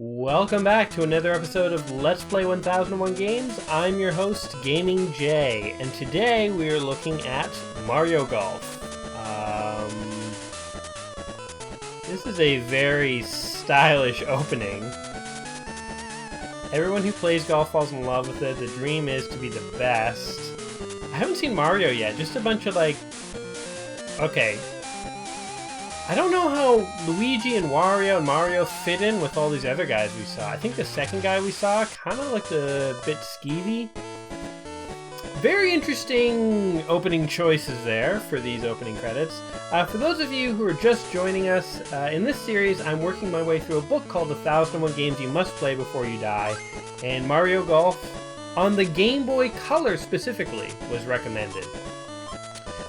Welcome back to another episode of Let's Play 1001 Games. I'm your host, Gaming Jay, and today we are looking at Mario Golf. This is a very stylish opening. Everyone who plays golf falls in love with it. The dream is to be the best. I haven't seen Mario yet, just a bunch of Okay. I don't know how Luigi and Wario and Mario fit in with all these other guys we saw. I think the second guy we saw kind of looked a bit skeevy. Very interesting opening choices there for these opening credits. For those of you who are just joining us, in this series I'm working my way through a book called 1001 Games You Must Play Before You Die, and Mario Golf, on the Game Boy Color specifically, was recommended.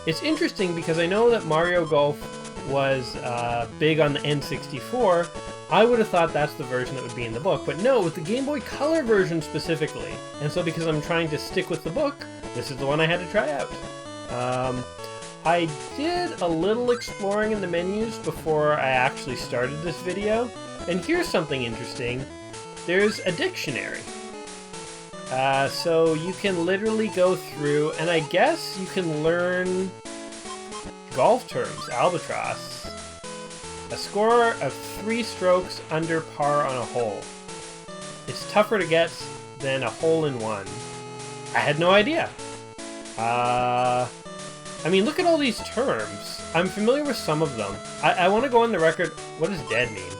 It's interesting because I know that Mario Golf was big on the N64. I would have thought that's the version that would be in the book, but no, with the Game Boy Color version specifically. And so because I'm trying to stick with the book, this is the one I had to try out. I did a little exploring in the menus before I actually started this video, and here's something interesting. There's a dictionary. So you can literally go through, and I guess you can learn golf terms. Albatross. A score of 3 strokes under par on a hole. It's tougher to get than a hole-in-one. I had no idea. I mean, look at all these terms. I'm familiar with some of them. I want to go on the record. What does dead mean?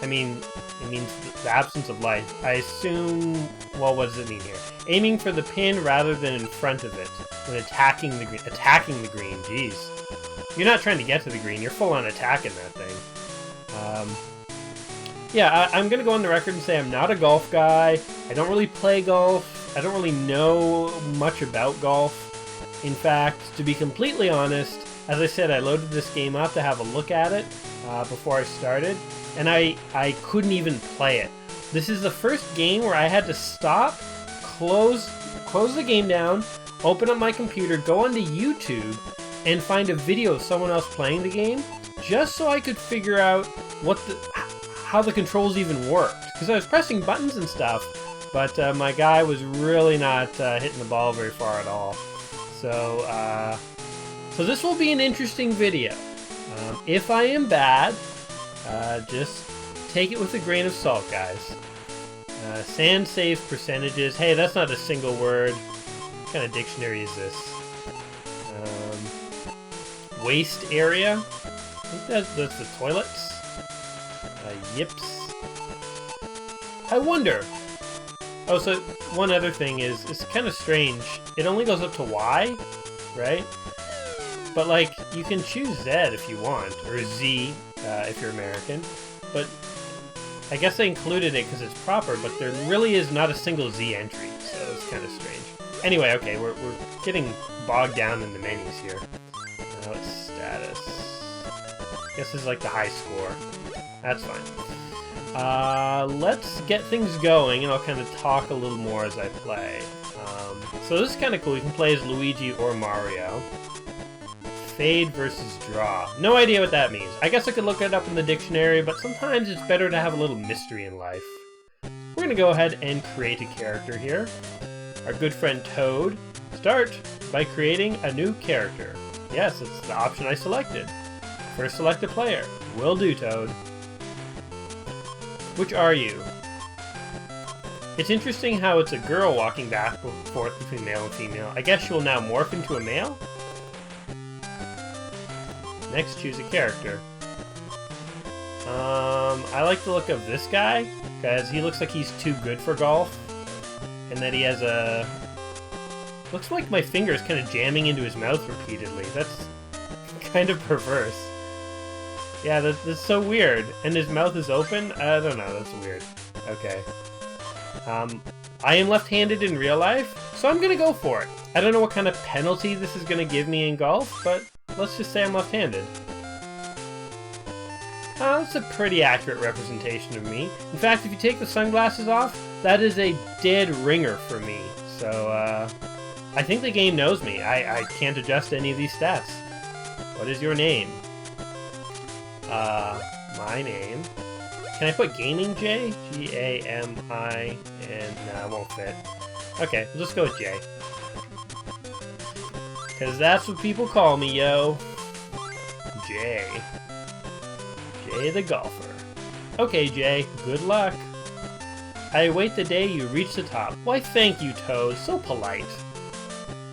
I mean, it means the absence of life. I assume, well, what does it mean here? Aiming for the pin rather than in front of it when attacking the green. Attacking the green, jeez. You're not trying to get to the green, you're full on attacking that thing. Yeah, I'm going to go on the record and say I'm not a golf guy. I don't really play golf. I don't really know much about golf. In fact, to be completely honest, as I said, I loaded this game up to have a look at it before I started, and I couldn't even play it. This is the first game where I had to stop, close the game down, open up my computer, go onto YouTube, and find a video of someone else playing the game, just so I could figure out how the controls even worked. Because I was pressing buttons and stuff, but my guy was really not hitting the ball very far at all. So this will be an interesting video. If I am bad, just take it with a grain of salt, guys. Sand saves percentages. Hey, that's not a single word. What kind of dictionary is this? Waste area. I think that's the toilets. Yips. I wonder. Oh, so one other thing is, it's kind of strange. It only goes up to Y, right? But like, you can choose Z if you want, or Z if you're American. But I guess they included it because it's proper, but there really is not a single Z entry, so it's kind of strange. Anyway, okay, we're getting bogged down in the menus here. Now it's status. I guess this is like the high score. That's fine. Let's get things going, and I'll kind of talk a little more as I play. So this is kind of cool. You can play as Luigi or Mario. Fade versus draw. No idea what that means. I guess I could look it up in the dictionary, but sometimes it's better to have a little mystery in life. We're going to go ahead and create a character here. Our good friend Toad. Start by creating a new character. Yes, it's the option I selected. First select a player. Will do, Toad. Which are you? It's interesting how it's a girl walking back and forth between male and female. I guess she will now morph into a male? Next, choose a character. I like the look of this guy, because he looks like he's too good for golf. And that he has a... Looks like my finger's kind of jamming into his mouth repeatedly. That's kind of perverse. Yeah, that's so weird. And his mouth is open? I don't know, that's weird. Okay. I am left-handed in real life, so I'm gonna go for it. I don't know what kind of penalty this is gonna give me in golf, but let's just say I'm left-handed. That's a pretty accurate representation of me. In fact, if you take the sunglasses off, that is a dead ringer for me. So, I think the game knows me. I can't adjust any of these stats. What is your name? My name Can I put Gaming J? G-A-M-I, and nah, it won't fit. Okay, we'll just go with J. Because that's what people call me, yo. Jay. Jay the golfer. Okay, Jay, good luck. I await the day you reach the top. Why, thank you, Toad. So polite.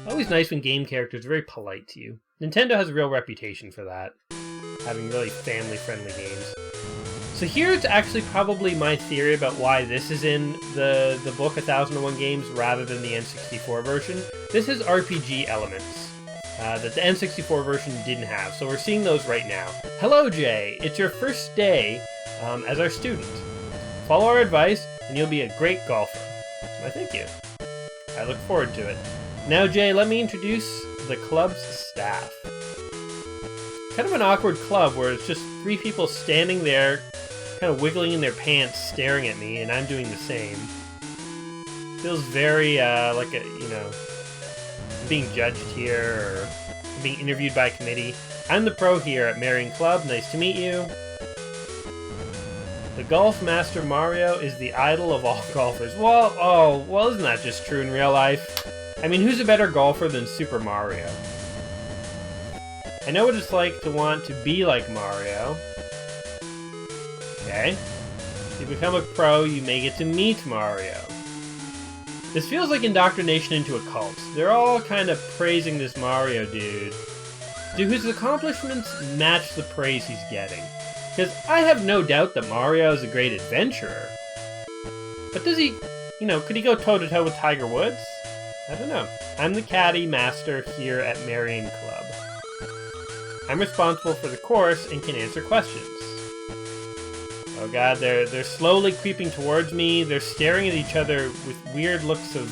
Always nice when game characters are very polite to you. Nintendo has a real reputation for that. Having really family-friendly games. So here's actually probably my theory about why this is in the book 1001 Games rather than the N64 version. This has RPG elements that the N64 version didn't have, so we're seeing those right now. Hello, Jay. It's your first day as our student. Follow our advice, and you'll be a great golfer. Why, thank you. I look forward to it. Now, Jay, let me introduce the club's staff. Kind of an awkward club where it's just 3 people standing there, kind of wiggling in their pants, staring at me, and I'm doing the same. Feels very, like a, you know, being judged here, or being interviewed by a committee. I'm the pro here at Marion Club. Nice to meet you. The golf master Mario is the idol of all golfers. Well, isn't that just true in real life? I mean, who's a better golfer than Super Mario? I know what it's like to want to be like Mario. Okay. If you become a pro, you may get to meet Mario. This feels like indoctrination into a cult. They're all kind of praising this Mario dude whose accomplishments match the praise he's getting. Because I have no doubt that Mario is a great adventurer. But does he, you know, could he go toe-to-toe with Tiger Woods? I don't know. I'm the caddy master here at Marion Club. I'm responsible for the course and can answer questions. Oh god, they're slowly creeping towards me. They're staring at each other with weird looks of...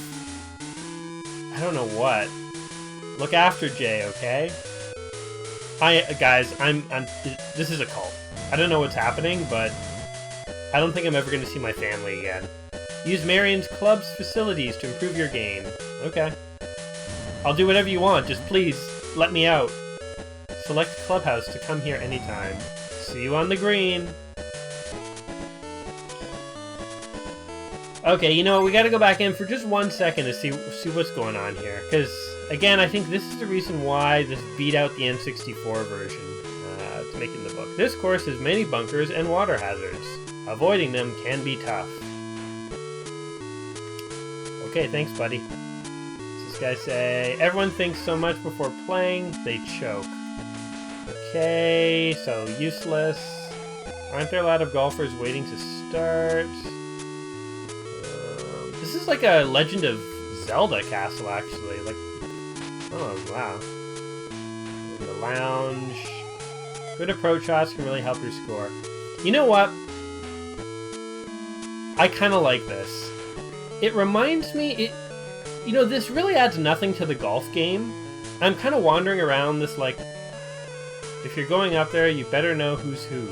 I don't know what. Look after Jay, okay? Guys, this is a cult. I don't know what's happening, but I don't think I'm ever going to see my family again. Use Marion's club's facilities to improve your game. Okay. I'll do whatever you want, just please, let me out. Select Clubhouse to come here anytime. See you on the green. Okay, you know what, we gotta go back in for just 1 second to see what's going on here. Because, again, I think this is the reason why this beat out the N64 version to make in the book. This course has many bunkers and water hazards. Avoiding them can be tough. Okay, thanks, buddy. Does this guy say, everyone thinks so much before playing, they choke. Okay, so useless. Aren't there a lot of golfers waiting to start? This is like a Legend of Zelda castle, actually. Like, oh, wow. The lounge. Good approach shots can really help your score. You know what? I kind of like this. It reminds me, you know, this really adds nothing to the golf game. I'm kind of wandering around this, like, if you're going up there, you better know who's who.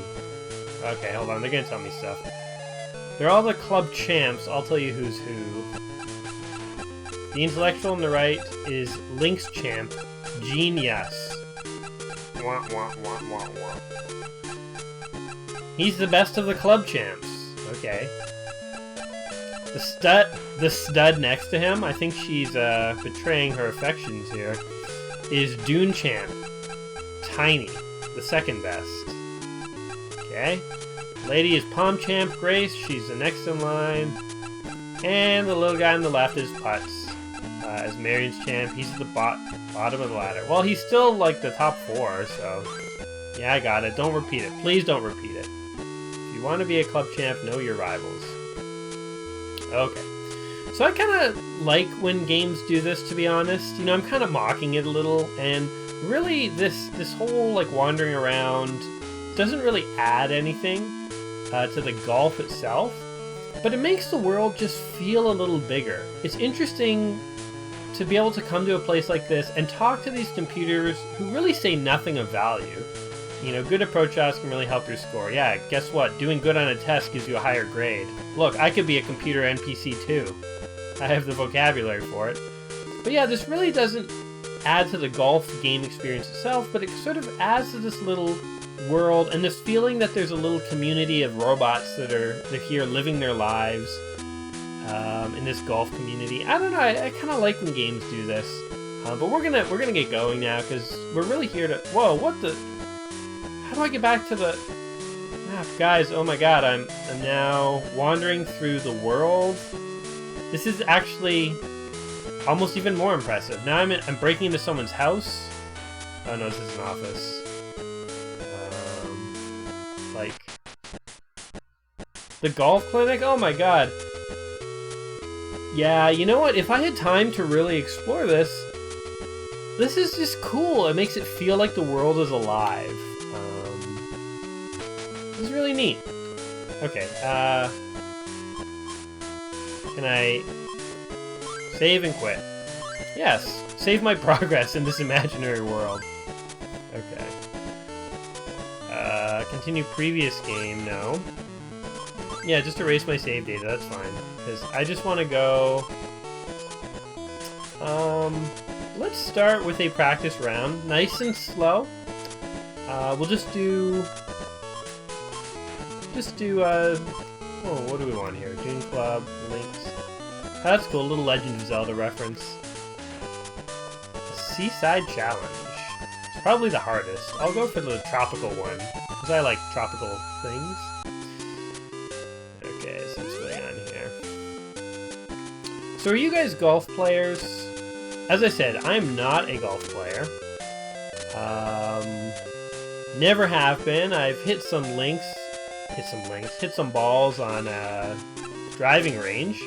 Okay, hold on, they're gonna tell me stuff. They're all the club champs, I'll tell you who's who. The intellectual on the right is Link's champ, Genius. Wah, wah, wah, wah, wah. He's the best of the club champs. Okay. The stud next to him, I think she's betraying her affections here, is Dune champ, Tiny, the second best. Okay. Lady is Palm champ, Grace, she's the next in line. And the little guy on the left is Putz. As Marion's champ, he's at the bottom of the ladder. Well, he's still like the top 4, so... Yeah, I got it. Don't repeat it. Please don't repeat it. If you want to be a club champ, know your rivals. Okay. So I kind of like when games do this, to be honest. You know, I'm kind of mocking it a little, and really this whole, like, wandering around doesn't really add anything to the golf itself, but it makes the world just feel a little bigger. It's interesting to be able to come to a place like this and talk to these computers who really say nothing of value. You know, good approach shots can really help your score. Yeah, guess what? Doing good on a test gives you a higher grade. Look, I could be a computer NPC too. I have the vocabulary for it. But yeah, this really doesn't add to the golf game experience itself, but it sort of adds to this little world and this feeling that there's a little community of robots that they're here living their lives in this golf community. I don't know. I kind of like when games do this, but we're gonna get going now because we're really here to. Whoa! What the? How do I get back to the map, guys? Oh my God! I'm now wandering through the world. This is actually almost even more impressive. Now I'm breaking into someone's house. Oh no, this is an office. Like the golf clinic? Oh my God. Yeah, you know what? If I had time to really explore this is just cool. It makes it feel like the world is alive. This is really neat. Okay, can I save and quit? Yes, save my progress in this imaginary world. Okay. Continue previous game, no. Yeah, just erase my save data, that's fine. Because I just want to go... let's start with a practice round. Nice and slow. We'll just do... oh, what do we want here? Dune Club, Links. That's cool, a little Legend of Zelda reference. Seaside Challenge. It's probably the hardest. I'll go for the tropical one, because I like tropical things. Okay, so what's going on here? So are you guys golf players? As I said, I'm not a golf player. Never have been. I've hit some balls on a driving range.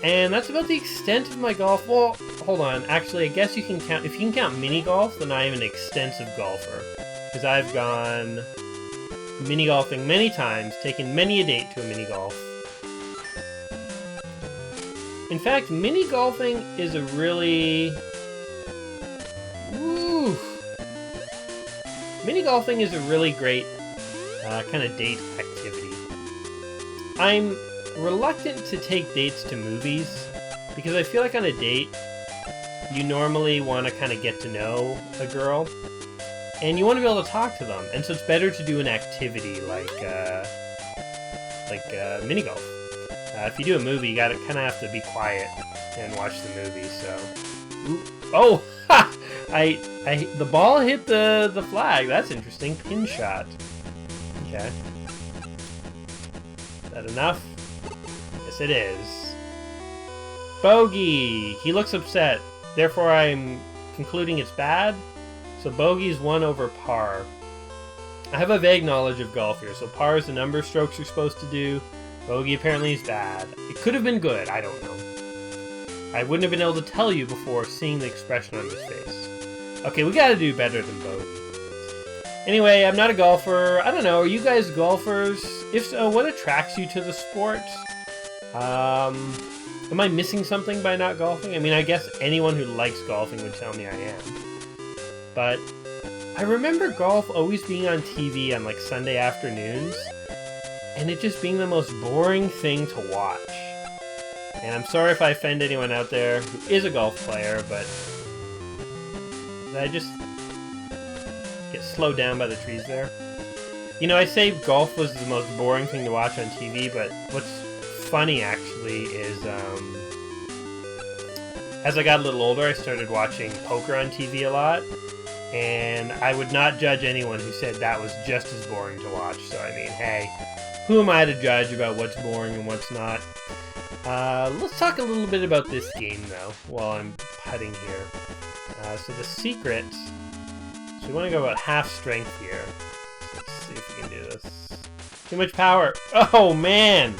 And that's about the extent of my golf. Well, hold on. Actually, I guess you can count... If you can count mini golf, then I am an extensive golfer. Because I've gone mini golfing many times, taken many a date to a mini golf. In fact, mini golfing is a really... Mini golfing is a really great kind of date activity. I'm reluctant to take dates to movies because I feel like on a date you normally want to kind of get to know a girl and you want to be able to talk to them, and so it's better to do an activity like mini golf. If you do a movie, you gotta kind of have to be quiet and watch the movie. So, oh, ha! The ball hit the flag. That's interesting. Pin shot. Okay. Is that enough? Yes, it is. Bogey! He looks upset. Therefore, I'm concluding it's bad. So bogey's 1 over par. I have a vague knowledge of golf here. So par is the number of strokes you're supposed to do. Bogey apparently is bad. It could have been good. I don't know. I wouldn't have been able to tell you before seeing the expression on his face. Okay, we gotta do better than bogey. Anyway, I'm not a golfer. I don't know, are you guys golfers? If so, what attracts you to the sport? Am I missing something by not golfing? I mean, I guess anyone who likes golfing would tell me I am. But I remember golf always being on TV on like Sunday afternoons, and it just being the most boring thing to watch. And I'm sorry if I offend anyone out there who is a golf player, but I just get slowed down by the trees there. You know, I say golf was the most boring thing to watch on TV, but what's funny actually is as I got a little older, I started watching poker on TV a lot, and I would not judge anyone who said that was just as boring to watch. So I mean, hey, who am I to judge about what's boring and what's not? Let's talk a little bit about this game though while I'm putting here. So the secret, so we want to go about half strength here. Let's see if we can do this. Too much power. Oh man!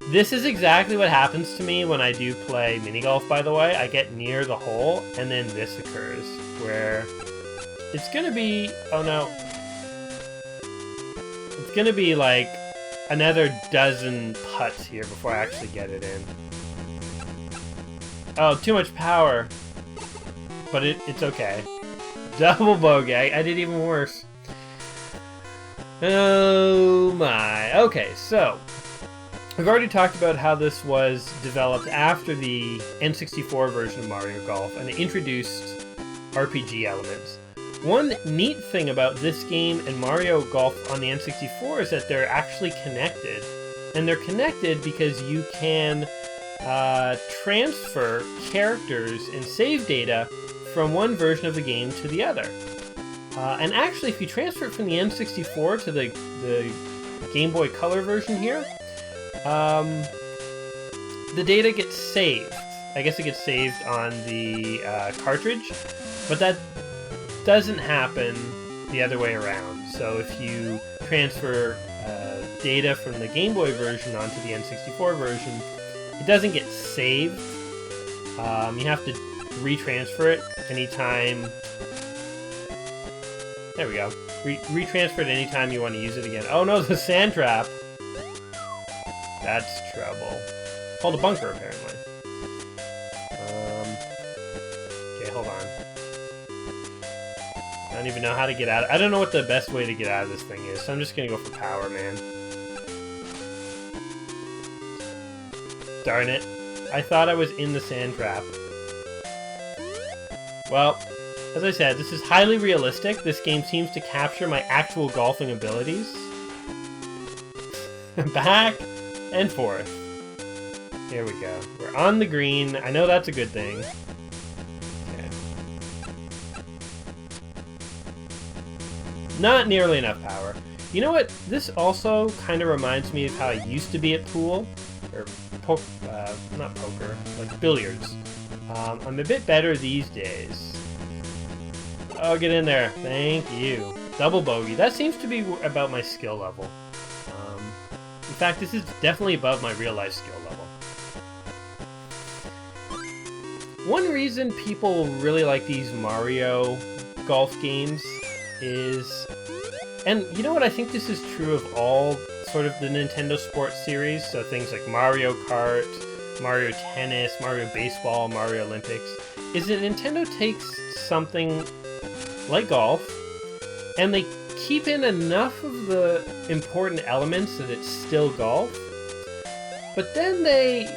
This is exactly what happens to me when I do play mini golf, by the way. I get near the hole and then this occurs where it's gonna be, oh no. It's gonna be like another dozen putts here before I actually get it in. Oh, too much power. But it's okay. Double bogey. I did even worse. Oh my. Okay, so we've already talked about how this was developed after the N64 version of Mario Golf, and it introduced RPG elements. One neat thing about this game and Mario Golf on the N64 is that they're actually connected. And they're connected because you can transfer characters and save data from one version of the game to the other. And actually, if you transfer it from the N64 to the Game Boy Color version here, the data gets saved. I guess it gets saved on the cartridge, but that doesn't happen the other way around. So if you transfer data from the Game Boy version onto the N64 version, it doesn't get saved. You have to retransfer it anytime. There we go. Retransfer it anytime you want to use it again. Oh no, the sand trap. That's trouble. It's called a bunker, apparently. Okay, hold on. I don't even know how to get out. I don't know what the best way to get out of this thing is, so I'm just gonna go for power, man. Darn it. I thought I was in the sand trap. Well, as I said, this is highly realistic. This game seems to capture my actual golfing abilities. Back and forth. Here we go. We're on the green. I know that's a good thing. Okay. Not nearly enough power. You know what? This also kind of reminds me of how I used to be at pool. Or not poker, like billiards. I'm a bit better these days. Oh, get in there. Thank you. Double bogey. That seems to be about my skill level. In fact, this is definitely above my real-life skill level. One reason people really like these Mario golf games is... And you know what? I think this is true of all sort of the Nintendo Sports series. So things like Mario Kart, Mario Tennis, Mario Baseball, Mario Olympics. Is that Nintendo takes something like golf, and they keep in enough of the important elements that it's still golf, but then they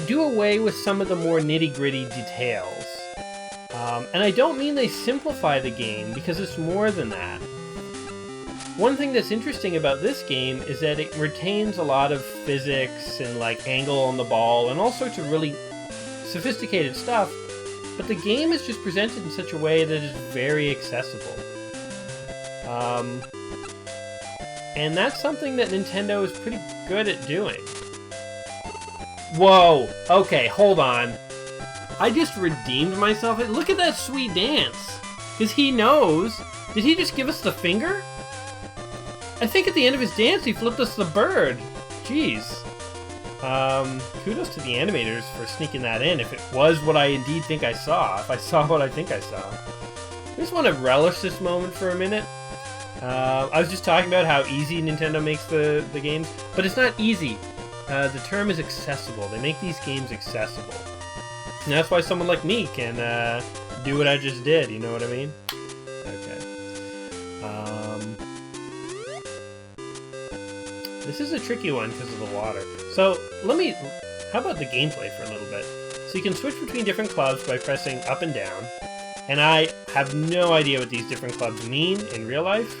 do away with some of the more nitty-gritty details. And I don't mean they simplify the game, because it's more than that. One thing that's interesting about this game is that it retains a lot of physics and like angle on the ball and all sorts of really sophisticated stuff, but the game is just presented in such a way that is very accessible. And that's something that Nintendo is pretty good at doing. Whoa! Okay, hold on. I just redeemed myself. Look at that sweet dance. Because he knows. Did he just give us the finger? I think at the end of his dance he flipped us the bird. Jeez. Kudos to the animators for sneaking that in, if it was what I indeed think I saw. If I saw what I think I saw. I just want to relish this moment for a minute. I was just talking about how easy Nintendo makes the games, but it's not easy. The term is accessible. They make these games accessible. And that's why someone like me can do what I just did, you know what I mean? Okay. This is a tricky one because of the water. So, how about the gameplay for a little bit? So you can switch between different clubs by pressing up and down. And I have no idea what these different clubs mean in real life.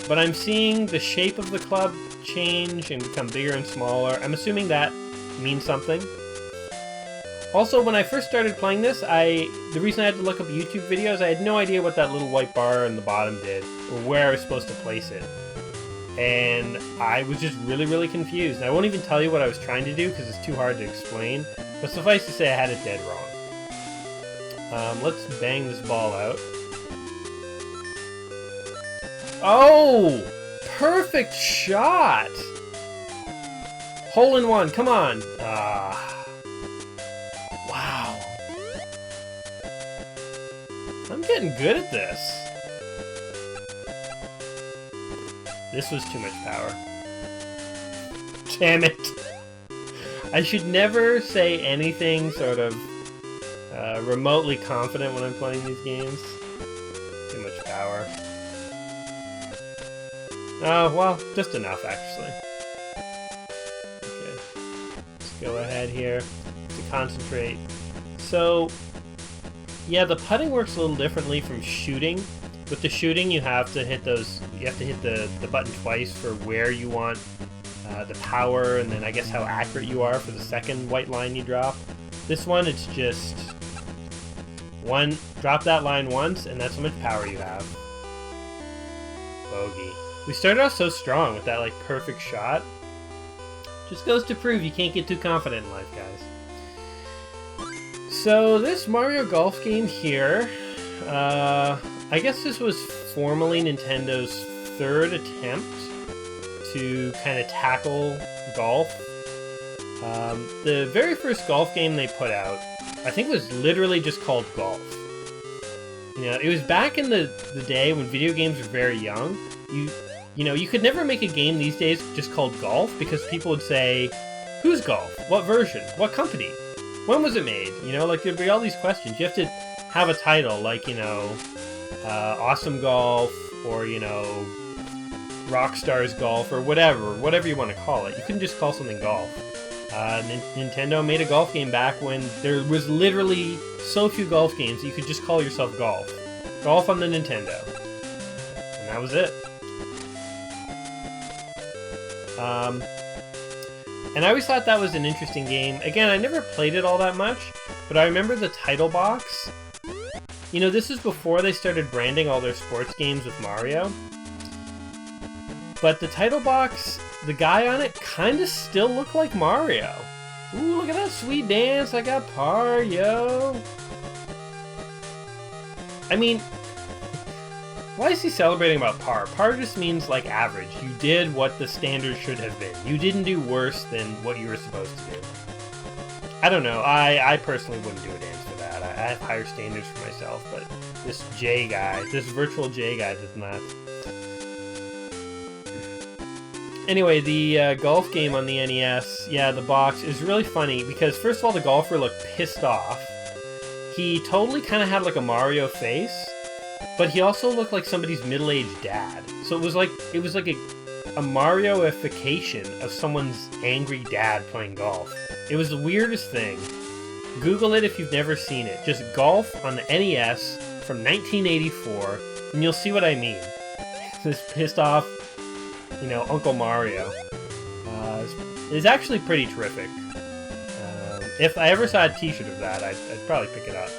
But I'm seeing the shape of the club change and become bigger and smaller. I'm assuming that means something. Also, when I first started playing this, the reason I had to look up YouTube videos, I had no idea what that little white bar in the bottom did, or where I was supposed to place it. And I was just really, really confused. And I won't even tell you what I was trying to do, because it's too hard to explain. But suffice to say, I had it dead wrong. Let's bang this ball out. Oh! Perfect shot! Hole in one, come on! Wow. I'm getting good at this. This was too much power. Damn it! I should never say anything sort of remotely confident when I'm playing these games. Too much power. Oh, well, just enough, actually. Okay. Let's go ahead here to concentrate. So, Yeah, the putting works a little differently from shooting. With the shooting, you have to hit those. You have to hit the button twice for where you want the power, and then I guess how accurate you are for the second white line you drop. This one, it's just one. Drop that line once, and that's how much power you have. Bogey. We started off so strong with that like perfect shot. Just goes to prove you can't get too confident in life, guys. So this Mario Golf game here, I guess this was formally Nintendo's third attempt to kind of tackle golf. The very first golf game they put out, I think, was literally just called Golf. You know, it was back in the day when video games were very young. You know, you could never make a game these days just called Golf because people would say, who's Golf? What version? What company? When was it made? You know, like there'd be all these questions. You have to have a title like, you know, Awesome Golf or, you know, Rockstar's Golf or whatever you want to call it. You couldn't just call something Golf. Nintendo made a golf game back when there was literally so few golf games that you could just call yourself Golf. Golf on the Nintendo. And that was it. And I always thought that was an interesting game. Again, I never played it all that much, but I remember the title box. You know, this is before they started branding all their sports games with Mario. But the title box, the guy on it kind of still looked like Mario. Ooh, look at that sweet dance. I got par, yo. I mean, why is he celebrating about par? Par just means, like, average. You did what the standard should have been. You didn't do worse than what you were supposed to do. I don't know. I personally wouldn't do a dance for that. I have higher standards for myself, but this J guy, this virtual J guy does not. Anyway, the golf game on the NES, yeah, the box is really funny because, first of all, the golfer looked pissed off. He totally kind of had, like, a Mario face. But he also looked like somebody's middle-aged dad. So it was like a Mario-ification of someone's angry dad playing golf. It was the weirdest thing. Google it if you've never seen it. Just Golf on the NES from 1984, and you'll see what I mean. This pissed off, you know, Uncle Mario. It's actually pretty terrific. If I ever saw a t-shirt of that, I'd probably pick it up.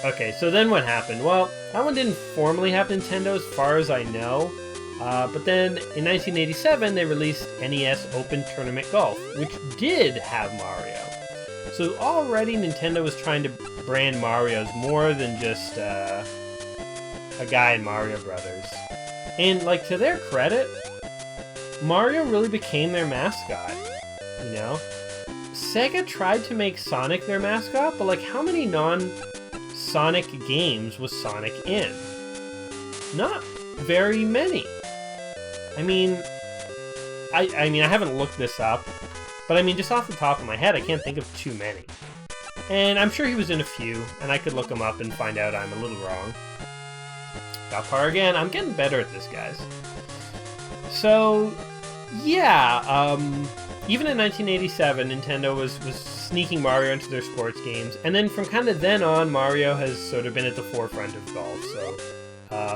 Okay, so then what happened? Well, that one didn't formally have Nintendo as far as I know, but then in 1987 they released NES Open Tournament Golf, which did have Mario. So already Nintendo was trying to brand Mario as more than just a guy in Mario Brothers. And, like, to their credit, Mario really became their mascot, you know? Sega tried to make Sonic their mascot, but, like, how many Sonic games was Sonic in? Not very many. I mean, I haven't looked this up, but I mean, just off the top of my head, I can't think of too many. And I'm sure he was in a few, and I could look him up and find out I'm a little wrong. Got par again. I'm getting better at this, guys. So, yeah, even in 1987, Nintendo was sneaking Mario into their sports games, and then from kind of then on, Mario has sort of been at the forefront of golf. So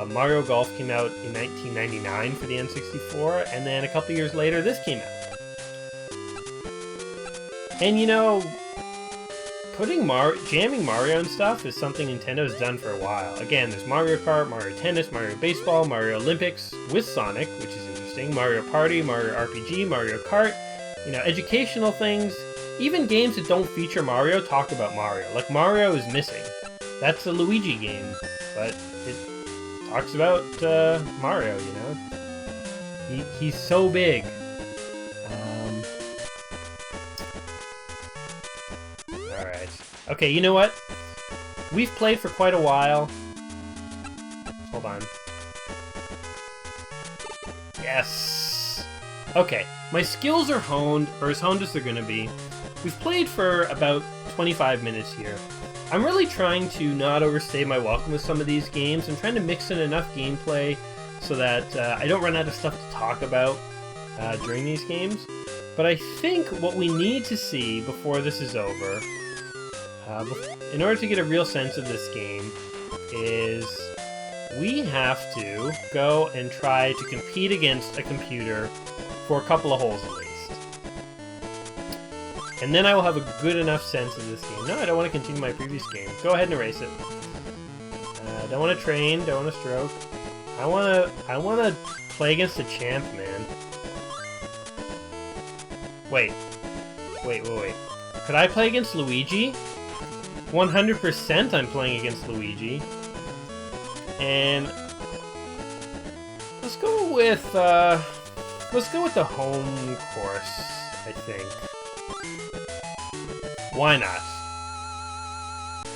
Mario Golf came out in 1999 for the N64, and then a couple years later, this came out. And you know, jamming Mario and stuff is something Nintendo's done for a while. Again, there's Mario Kart, Mario Tennis, Mario Baseball, Mario Olympics with Sonic, which is interesting, Mario Party, Mario RPG, Mario Kart, you know, educational things. Even games that don't feature Mario talk about Mario. Like, Mario is missing. That's a Luigi game, but it talks about Mario, you know? He's so big. Alright. Okay, you know what? We've played for quite a while. Hold on. Yes! Okay, my skills are honed, or as honed as they're gonna be. We've played for about 25 minutes here. I'm really trying to not overstay my welcome with some of these games. I'm trying to mix in enough gameplay so that I don't run out of stuff to talk about during these games. But I think what we need to see before this is over, In order to get a real sense of this game, is we have to go and try to compete against a computer for a couple of holes at least. And then I will have a good enough sense of this game. No, I don't want to continue my previous game. Go ahead and erase it. Don't want to train, don't want to stroke. I want to play against a champ, man. Wait. Could I play against Luigi? 100% I'm playing against Luigi. And let's go with the home course, I think. Why not?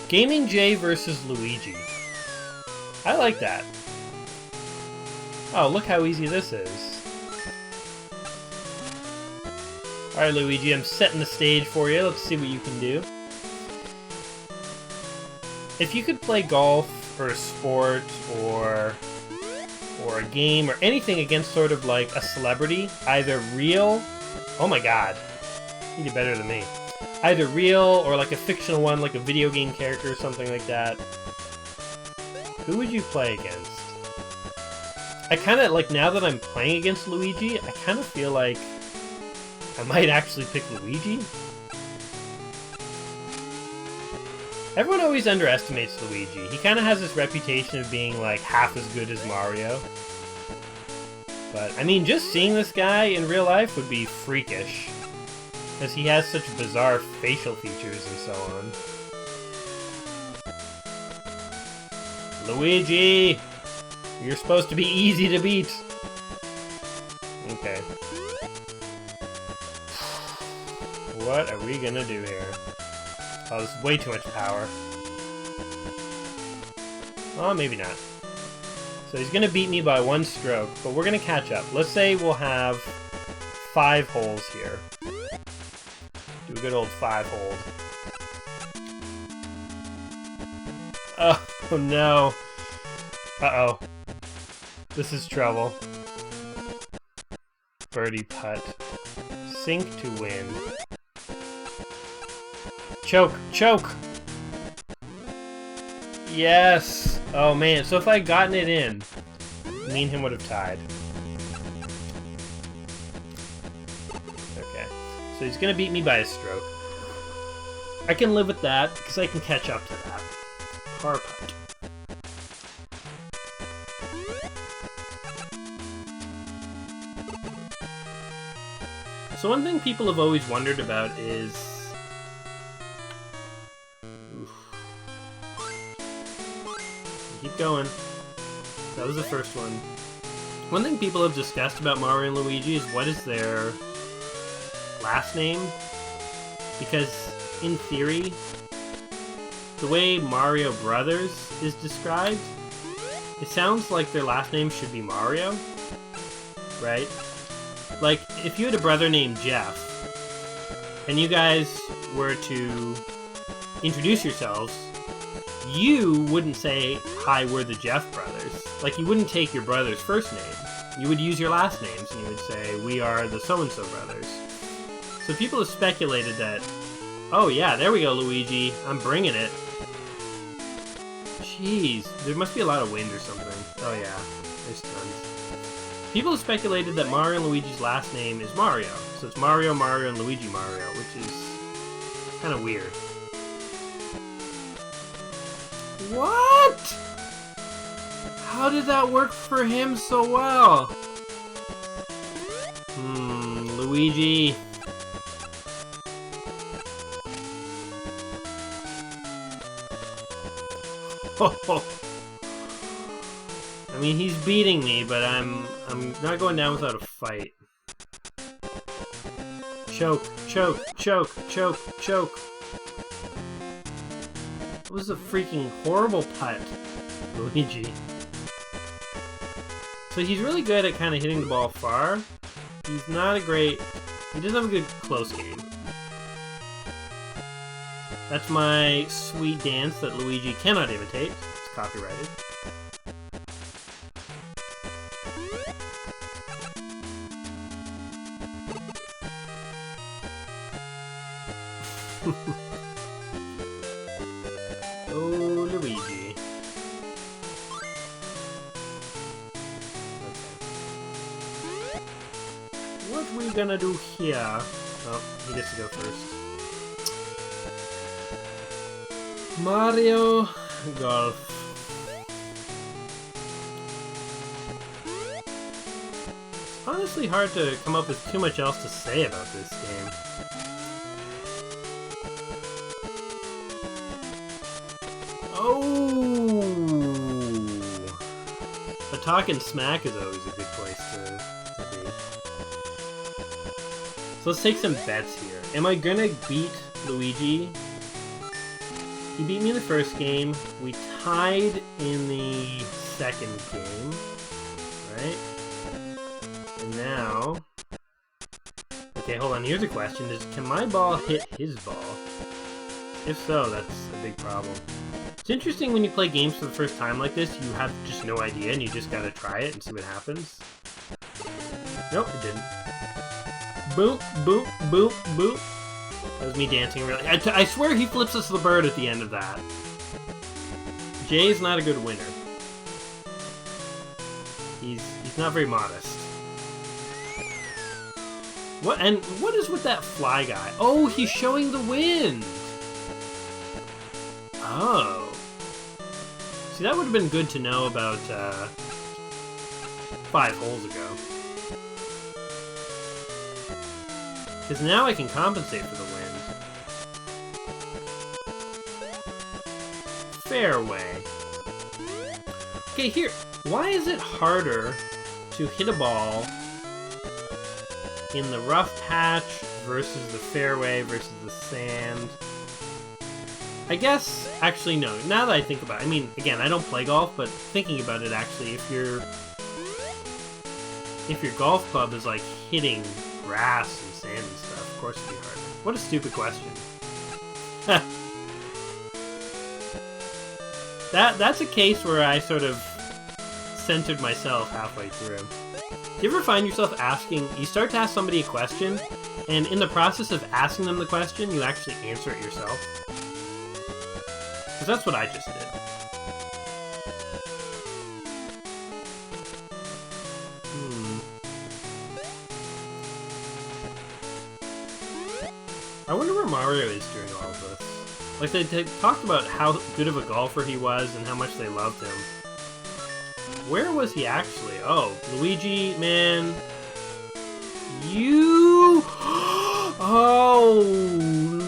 Gaming J versus Luigi. I like that. Oh, look how easy this is. Alright, Luigi, I'm setting the stage for you. Let's see what you can do. If you could play golf, or a sport, or a game, or anything against sort of like a celebrity, either real... Oh my god. You did better than me. Either real, or like a fictional one, like a video game character or something like that. Who would you play against? I kind of, like, now that I'm playing against Luigi, I kind of feel like I might actually pick Luigi. Everyone always underestimates Luigi. He kind of has this reputation of being, like, half as good as Mario. But, I mean, just seeing this guy in real life would be freakish. Because he has such bizarre facial features and so on. Luigi! You're supposed to be easy to beat. Okay. What are we gonna do here? Oh, this is way too much power. Oh, maybe not. So he's gonna beat me by 1 stroke, but we're gonna catch up. Let's say we'll have 5 holes here. Do a good old 5 hold. Oh no. Uh-oh. This is trouble. Birdie putt. Sink to win. Choke! Choke! Yes! Oh man, so if I had gotten it in, me and him would have tied. Okay. So he's gonna beat me by a stroke. I can live with that, because I can catch up to that. Par putt. So one thing people have always wondered about is... Oof. Keep going. That was the first one. One thing people have discussed about Mario and Luigi is what is their last name? Because, in theory, the way Mario Brothers is described, it sounds like their last name should be Mario, right? Like, if you had a brother named Jeff, and you guys were to introduce yourselves, you wouldn't say, "Hi, we're the Jeff brothers." Like, you wouldn't take your brother's first name. You would use your last names, and you would say, "We are the so-and-so brothers." So people have speculated that, oh yeah, there we go, Luigi, I'm bringing it. Jeez, there must be a lot of wind or something. Oh yeah, there's tons. People have speculated that Mario and Luigi's last name is Mario. So it's Mario, Mario, and Luigi Mario, which is kind of weird. What? How did that work for him so well? Luigi. I mean, he's beating me, but I'm not going down without a fight. Choke, choke, choke, choke, choke. That was a freaking horrible putt, Luigi. So he's really good at kind of hitting the ball far. He's not a great... He doesn't have a good close game. That's my sweet dance that Luigi cannot imitate. It's copyrighted. What we gonna do here? Oh, he gets to go first. Mario Golf. It's honestly hard to come up with too much else to say about this game. Oh! But talking smack is always a good place to be. So let's take some bets here. Am I gonna beat Luigi? He beat me in the first game. We tied in the second game. Right? And now... Okay, hold on. Here's a question. Can my ball hit his ball? If so, that's a big problem. It's interesting when you play games for the first time like this, you have just no idea and you just gotta try it and see what happens. Nope, it didn't. Boop, boop, boop, boop. That was me dancing really. I swear he flips us the bird at the end of that. Jay's not a good winner. He's not very modest. What is with that fly guy? Oh, he's showing the wind. Oh. See, that would have been good to know about 5 holes ago. Because now I can compensate for the wind. Fairway. Okay, here. Why is it harder to hit a ball in the rough patch versus the fairway versus the sand? I guess, actually no, now that I think about it, I mean, again, I don't play golf, but thinking about it actually, if your golf club is like hitting grass and sand and stuff, of course it'd be harder. What a stupid question. That's a case where I sort of centered myself halfway through. Do you ever find yourself you start to ask somebody a question, and in the process of asking them the question, you actually answer it yourself? Because that's what I just did. I wonder where Mario is during all of this. Like, they talked about how good of a golfer he was and how much they loved him. Where was he actually? Oh, Luigi, man. You... Oh,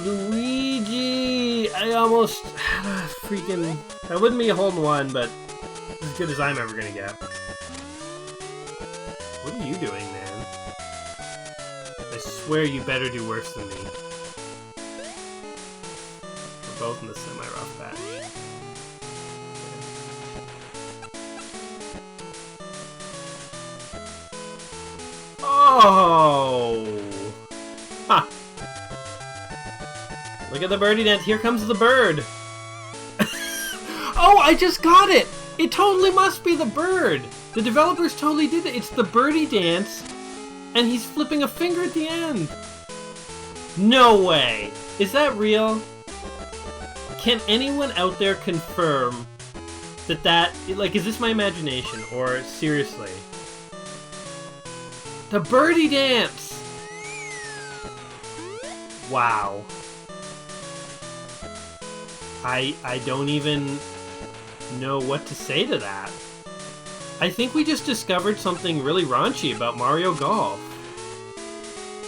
Luigi. I almost had a freaking... That wouldn't be a hole in one, but as good as I'm ever going to get. What are you doing, man? I swear you better do worse than me. We're both in the semi-rough patch. Oh! Ha! Look at the birdie dance. Here comes the bird. Oh, I just got it! It totally must be the bird. The developers totally did it. It's the birdie dance, and he's flipping a finger at the end. No way. Is that real? Can anyone out there confirm that, like, is this my imagination, or seriously? The birdie dance! Wow. I don't even know what to say to that. I think we just discovered something really raunchy about Mario Golf.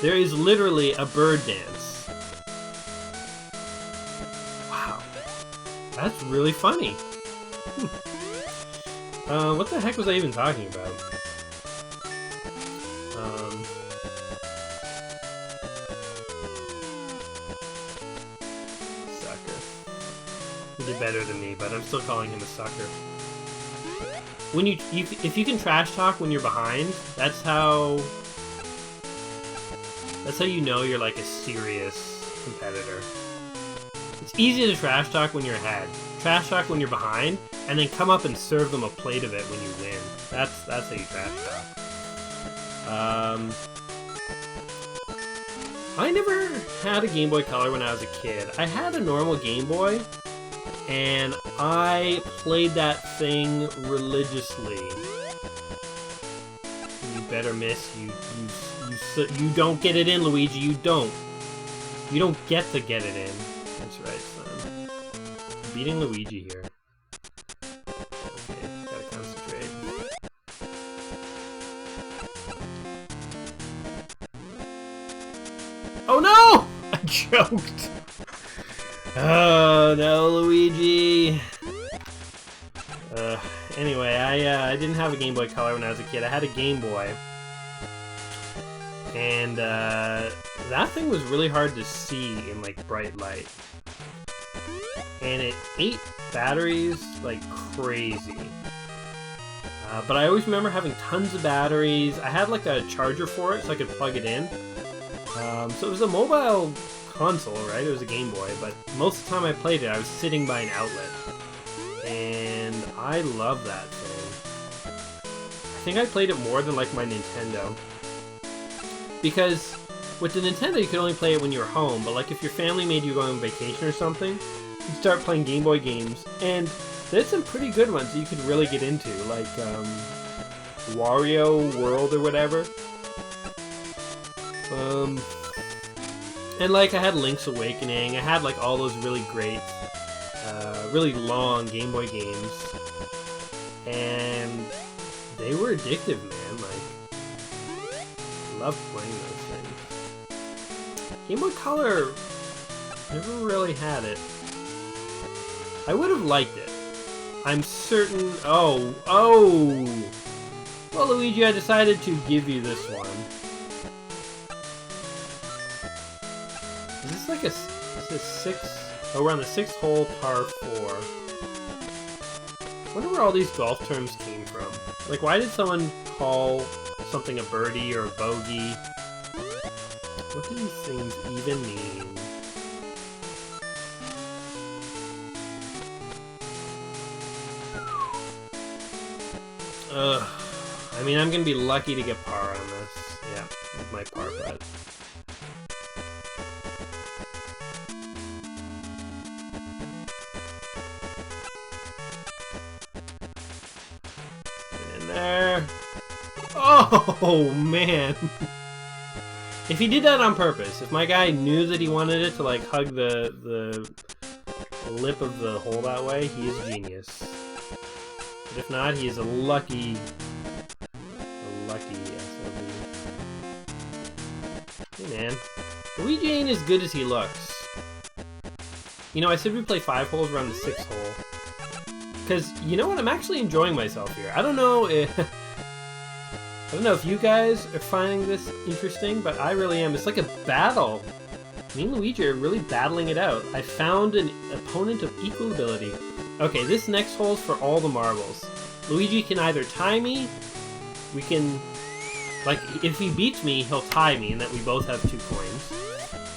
There is literally a bird dance. Wow. That's really funny. What the heck was I even talking about? He did better than me, but I'm still calling him a sucker. When if you can trash talk when you're behind, that's how you know you're like a serious competitor. It's easy to trash talk when you're ahead. Trash talk when you're behind, and then come up and serve them a plate of it when you win. That's how you trash talk. I never had a Game Boy Color when I was a kid. I had a normal Game Boy, and I played that thing religiously. You better miss. You don't get it in, Luigi. You don't. You don't get to get it in. That's right, son. Beating Luigi here. Okay, gotta concentrate. Oh no! I choked. Oh no, Luigi. Anyway, I didn't have a Game Boy Color when I was a kid. I had a Game Boy. And that thing was really hard to see in like bright light. And it ate batteries like crazy. But I always remember having tons of batteries. I had like a charger for it so I could plug it in. So it was a mobile console, right? It was a Game Boy, but most of the time I played it, I was sitting by an outlet. And I love that thing. I think I played it more than like my Nintendo. Because with the Nintendo you could only play it when you were home, but like if your family made you go on vacation or something, you'd start playing Game Boy games, and there's some pretty good ones that you could really get into, like Wario World or whatever. And like I had Link's Awakening, I had like all those really great, really long Game Boy games, and they were addictive, man. Like, I loved playing those things. Game Boy Color, never really had it. I would have liked it. I'm certain. Oh. Well, Luigi, I decided to give you this one. Is this like is this 6? Oh, we're on the 6th hole, par 4. I wonder where all these golf terms came from. Like, why did someone call something a birdie or a bogey? What do these things even mean? Ugh. I mean, I'm gonna be lucky to get par on this. Yeah, with my par putt. There. Oh man! If he did that on purpose, if my guy knew that he wanted it to like hug the lip of the hole that way, he is a genius. But if not, he is a lucky SOB. Hey man, Luigi ain't as good as he looks. You know, I said we play 5 holes around the 6th hole. Because, you know what, I'm actually enjoying myself here. I don't know if you guys are finding this interesting, but I really am. It's like a battle. Me and Luigi are really battling it out. I found an opponent of equal ability. Okay, this next hole's for all the marbles. Luigi can either tie me, we can... Like, if he beats me, he'll tie me, and then we both have 2 coins.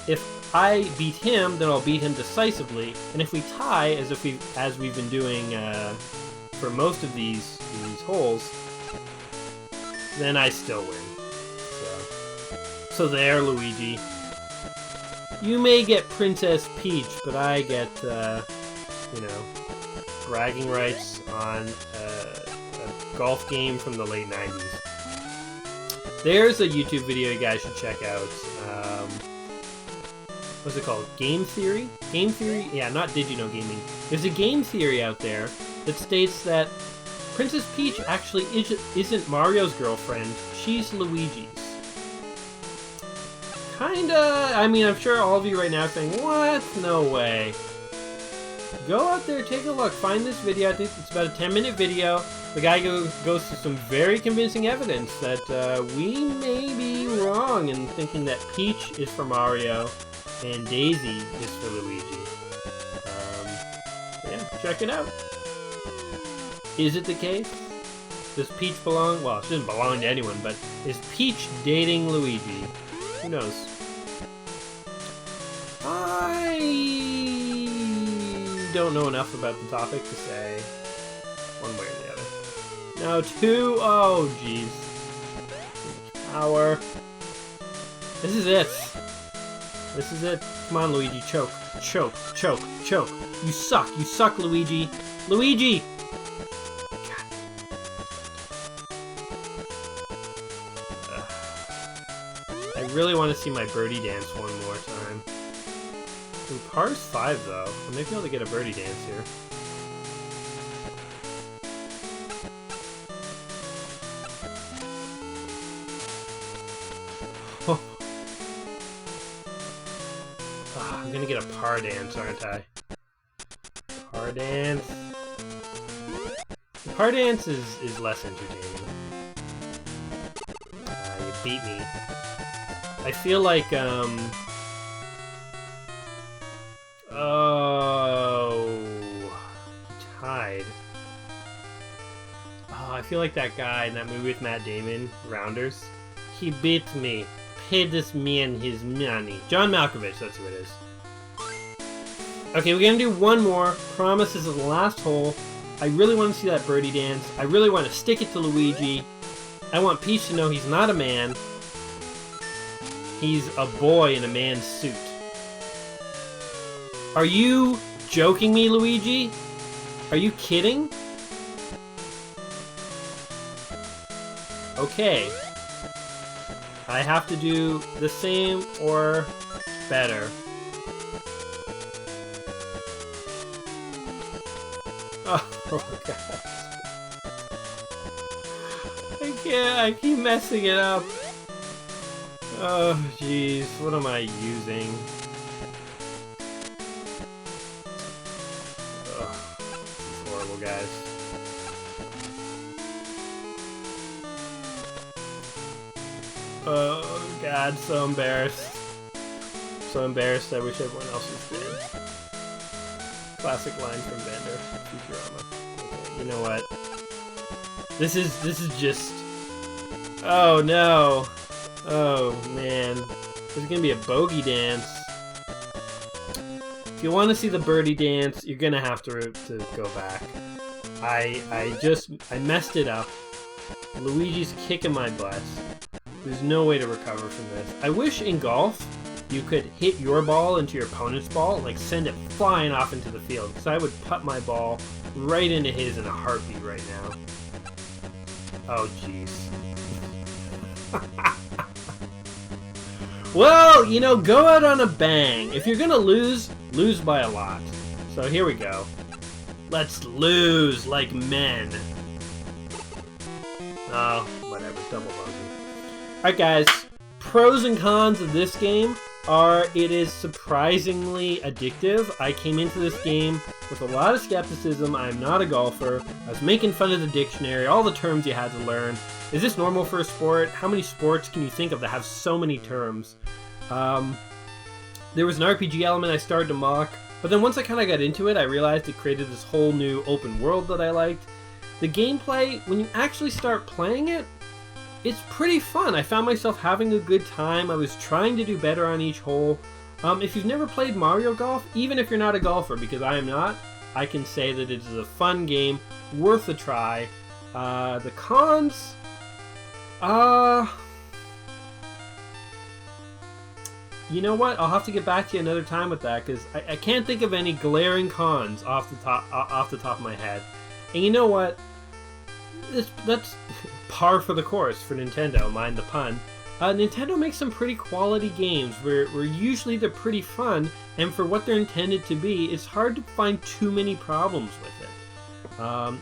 If I beat him, then I'll beat him decisively, and if we tie, as we've been doing for most of these holes, then I still win. So there, Luigi. You may get Princess Peach, but I get, you know, bragging rights on a golf game from the late 90s. There's a YouTube video you guys should check out. What's it called? Game Theory? Game Theory? Yeah, not Did You Know Gaming. There's a game theory out there that states that Princess Peach actually isn't Mario's girlfriend, she's Luigi's. Kinda, I mean, I'm sure all of you right now are saying, what? No way. Go out there, take a look, find this video. I think it's about a 10-minute video. The guy goes through some very convincing evidence that we may be wrong in thinking that Peach is for Mario and Daisy is for Luigi. Yeah, check it out. Is it the case? Does Peach belong? Well, she doesn't belong to anyone, but is Peach dating Luigi? Who knows? I don't know enough about the topic to say one way or the other. Now, 2. Oh, jeez. Power. This is it. This is it. Come on, Luigi. Choke. Choke. Choke. Choke. You suck. You suck, Luigi. Luigi! God. I really want to see my birdie dance one more time. Ooh, par's 5 though. I may be able to get a birdie dance here. Oh. Ah, I'm gonna get a par dance, aren't I? Par dance. The par dance is less entertaining. You beat me. I feel like, oh, tied. Oh, I feel like that guy in that movie with Matt Damon, Rounders. He beat me. Paid this man his money. John Malkovich, that's who it is. Okay, we're gonna do one more. Promise this is the last hole. I really want to see that birdie dance. I really want to stick it to Luigi. I want Peach to know he's not a man. He's a boy in a man's suit. Are you joking me, Luigi? Are you kidding? Okay. I have to do the same or better. Oh god. I can't, I keep messing it up. Oh jeez, what am I using? Ugh, this is horrible, guys. Oh god, so embarrassed. So embarrassed, I wish everyone else was dead. Classic line from Bender, Futurama. Okay, you know what? This is just... Oh no! Oh man. There's gonna be a bogey dance. If you want to see the birdie dance, you're gonna have to go back. I messed it up. Luigi's kicking my butt. There's no way to recover from this. I wish in golf you could hit your ball into your opponent's ball, like send it flying off into the field, because I would putt my ball right into his in a heartbeat right now. Oh jeez. Well, you know, go out on a bang. If you're gonna lose, lose by a lot. So here we go. Let's lose like men. Oh, whatever, double bogey. Alright guys, pros and cons of this game are it is surprisingly addictive. I came into this game with a lot of skepticism. I'm not a golfer. I was making fun of the dictionary, all the terms you had to learn. Is this normal for a sport? How many sports can you think of that have so many terms? There was an RPG element I started to mock, but then once I kind of got into it, I realized it created this whole new open world that I liked. The gameplay, when you actually start playing it, it's pretty fun. I found myself having a good time. I was trying to do better on each hole. If you've never played Mario Golf, even if you're not a golfer, because I am not, I can say that it is a fun game, worth a try. The cons... you know what? I'll have to get back to you another time with that, because I can't think of any glaring cons off the top of my head. And you know what? That's par for the course for Nintendo, mind the pun. Nintendo makes some pretty quality games where usually they're pretty fun, and for what they're intended to be, it's hard to find too many problems with it.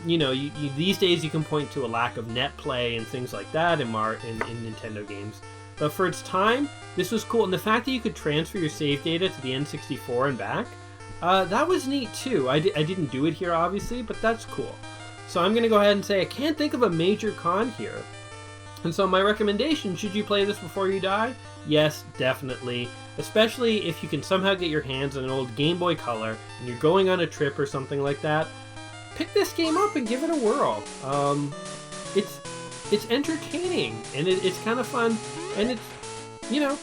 You know, these days you can point to a lack of net play and things like that in Nintendo games. But for its time, this was cool. And the fact that you could transfer your save data to the N64 and back, that was neat too. I didn't do it here, obviously, but that's cool. So I'm going to go ahead and say I can't think of a major con here. And so my recommendation, should you play this before you die? Yes, definitely. Especially if you can somehow get your hands on an old Game Boy Color and you're going on a trip or something like that. Pick this game up and give it a whirl. It's entertaining and it's kind of fun, and it's, you know,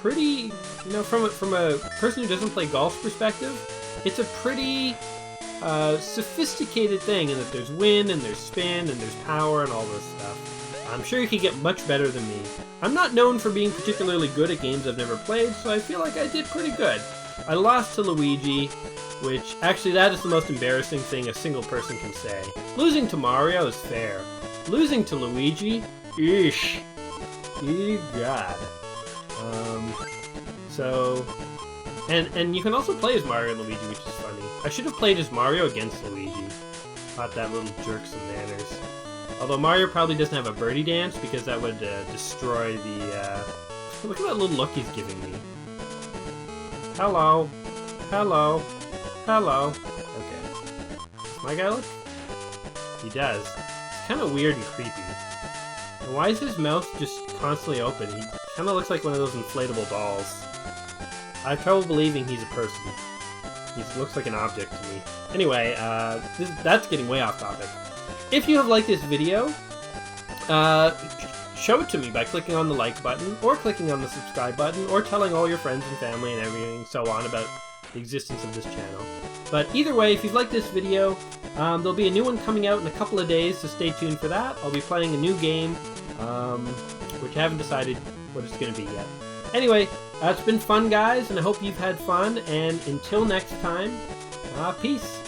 pretty, you know, from a person who doesn't play golf perspective, it's a pretty sophisticated thing in that there's wind and there's spin and there's power and all this stuff. I'm sure you could get much better than me. I'm not known for being particularly good at games I've never played, so I feel like I did pretty good. I lost to Luigi, which, actually, that is the most embarrassing thing a single person can say. Losing to Mario is fair. Losing to Luigi? Eesh. God. And you can also play as Mario and Luigi, which is funny. I should have played as Mario against Luigi. Taught that little jerk some manners. Although Mario probably doesn't have a birdie dance because that would destroy the... Look at that little look he's giving me. Hello. Hello. Hello. Okay. Does my guy look? He does. It's kind of weird and creepy. And why is his mouth just constantly open? He kind of looks like one of those inflatable dolls. I have trouble believing he's a person. He looks like an object to me. Anyway, that's getting way off topic. If you have liked this video, show it to me by clicking on the like button, or clicking on the subscribe button, or telling all your friends and family and everything so on about the existence of this channel. But either way, if you've liked this video, there'll be a new one coming out in a couple of days, so stay tuned for that. I'll be playing a new game, which I haven't decided what it's going to be yet. Anyway, it's been fun, guys, and I hope you've had fun, and until next time, peace.